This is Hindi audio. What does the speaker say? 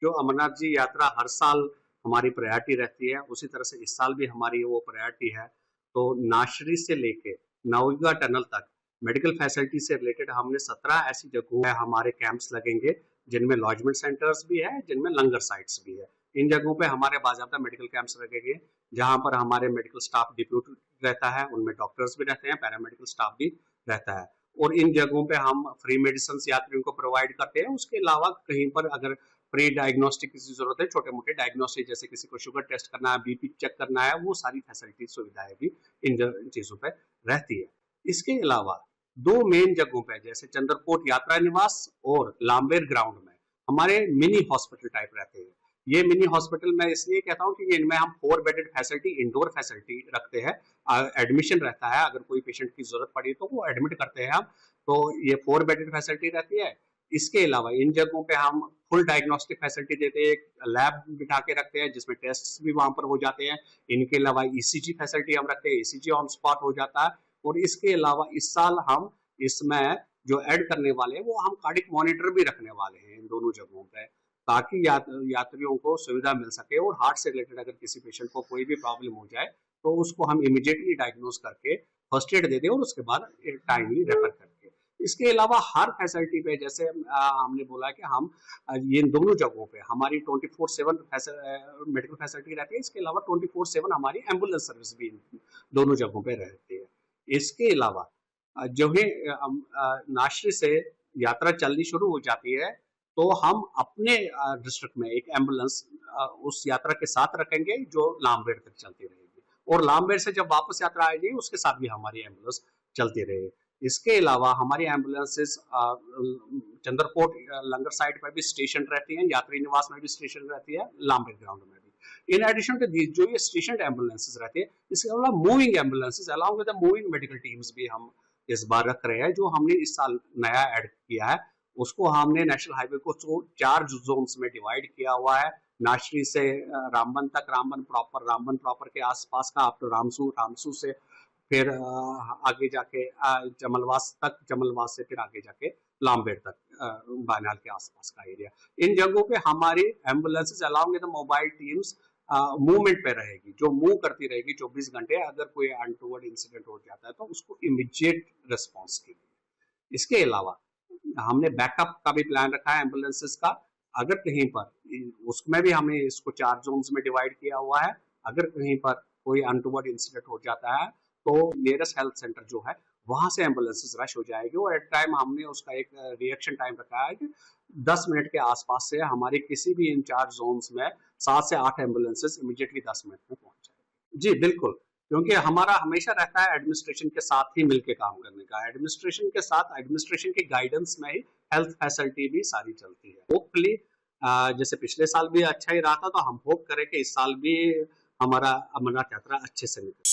जो अमरनाथ जी यात्रा हर साल हमारी प्रायोरिटी रहती है, उसी तरह से इस साल भी हमारी वो प्रायोरिटी है। तो नाशरी से लेके नवयुगा टनल तक मेडिकल फैसिलिटी से रिलेटेड हमने 17 ऐसी जगहों पे हमारे कैंप्स लगेंगे, जिनमें लॉजमेंट सेंटर्स भी है, जिनमें लंगर साइट्स भी है। इन जगहों पे हमारे बाज़ाब्ता मेडिकल कैंप्स लगेंगे, जहाँ पर हमारे मेडिकल स्टाफ डिप्यूट रहता है, उनमें डॉक्टर्स भी रहते हैं, पैरामेडिकल स्टाफ भी रहता है। और इन जगहों पे हम फ्री मेडिसिन यात्रियों को प्रोवाइड करते हैं। उसके अलावा कहीं पर अगर प्री डायग्नोस्टिक की जरूरत है, छोटे मोटे डायग्नोस्टिक जैसे किसी को शुगर टेस्ट करना है, बीपी चेक करना है, वो सारी फैसिलिटी सुविधाएं भी इन चीजों पे रहती है। इसके अलावा दो मेन जगहों पे जैसे चंद्रकोट यात्रा निवास और लांबेर ग्राउंड में हमारे मिनी हॉस्पिटल टाइप रहते हैं। ये मिनी हॉस्पिटल मैं इसलिए कहता हूँ कि इनमें हम 4 बेडेड फैसिलिटी इंडोर फैसिलिटी रखते हैं। एडमिशन रहता है, अगर कोई पेशेंट की जरूरत पड़ी तो वो एडमिट करते हैं हम। तो ये 4 बेडेड फैसिलिटी रहती है। इसके अलावा इन जगहों पे हम फुल डायग्नोस्टिक फैसिलिटी देते हैं, लैब बिठा के रखते हैं जिसमें टेस्ट भी वहां पर हो जाते हैं। इनके अलावा ईसीजी फैसिलिटी हम रखते हैं, ईसीजी ऑन स्पॉट हो जाता है। और इसके अलावा इस साल हम इसमें जो ऐड करने वाले हैं वो हम कार्डिक मॉनिटर भी रखने वाले हैं इन दोनों जगहों पे, ताकि यात्रियों को सुविधा मिल सके। और हार्ट से रिलेटेड अगर किसी पेशेंट को कोई भी प्रॉब्लम हो जाए तो उसको हम इमीडिएटली डायग्नोज करके फर्स्ट एड दे दें और उसके बाद टाइमली रेफर करके। इसके अलावा हर फैसिलिटी पे जैसे हमने बोला कि हम ये दोनों जगहों पे हमारी 24/7 मेडिकल फैसिलिटी रहती है। इसके अलावा 24/7 हमारी एम्बुलेंस सर्विस भी दोनों जगहों पे रहती है। इसके अलावा जो है नाशरी से यात्रा चलनी शुरू हो जाती है तो हम अपने डिस्ट्रिक्ट में एक एम्बुलेंस उस यात्रा के साथ रखेंगे जो लामबेड़ तक चलती रहेगी। और लामबेड़ से जब वापस यात्रा आएगी उसके साथ भी हमारी एम्बुलेंस चलती रहेगी। इसके अलावा हमारी एम्बुलेंसेस चंद्रकोट लंगर साइड पर भी स्टेशन रहती हैं, यात्री निवास में भी स्टेशन रहती है, लामबेड़ ग्राउंड में भी। इन एडिशन टू दिस जो ये स्टेशन एम्बुलेंसेस रहती है, इसके अलावा moving ambulances along with the moving medical teams भी हम इस बार रख रहे हैं। जो हमने इस साल नया ऐड किया है उसको हमने नेशनल हाईवे को 4 जोन्स में डिवाइड किया हुआ है। नाशरी से रामबन तक, रामबन प्रॉपर के आसपास का, आप तो रामसू से फिर आगे जाके जमलवास तक, जमलवास से फिर आगे जाके लामबेड़ तक, बानाल के आसपास का एरिया। इन जगहों पे हमारी ambulances along with mobile teams movement पे रहेगी, जो मूव करती रहेगी 24 घंटे। अगर कोई अनटूवर्ड इंसिडेंट हो जाता है तो उसको इमीडिएट रिस्पॉन्स के लिए। इसके अलावा हमने बैकअप का भी प्लान रखा है एम्बुलेंसेस का। अगर कहीं पर उसमें भी हमने इसको 4 जोन्स में डिवाइड किया हुआ है। अगर कहीं पर कोई अनटूवर्ड इंसिडेंट हो जाता है तो नियरेस्ट हेल्थ सेंटर जो है वहां से एम्बुलेंसेस रश हो जाएगी। और एट टाइम हमने उसका एक रिएक्शन टाइम रखा है कि 10 मिनट के आसपास से हमारे किसी भी इन 4 जोन्स में 7 से 8 एम्बुलेंसेस इमीडिएटली 10 मिनट में पहुंच जाएगी। जी बिल्कुल, क्योंकि हमारा हमेशा रहता है एडमिनिस्ट्रेशन के साथ ही मिलकर काम करने का। एडमिनिस्ट्रेशन के साथ, एडमिनिस्ट्रेशन के गाइडेंस में ही हेल्थ फैसिलिटी भी सारी चलती है। होपफुली जैसे पिछले साल भी अच्छा ही रहा था, तो हम होप करें कि इस साल भी हमारा अमरनाथ यात्रा अच्छे से निकले।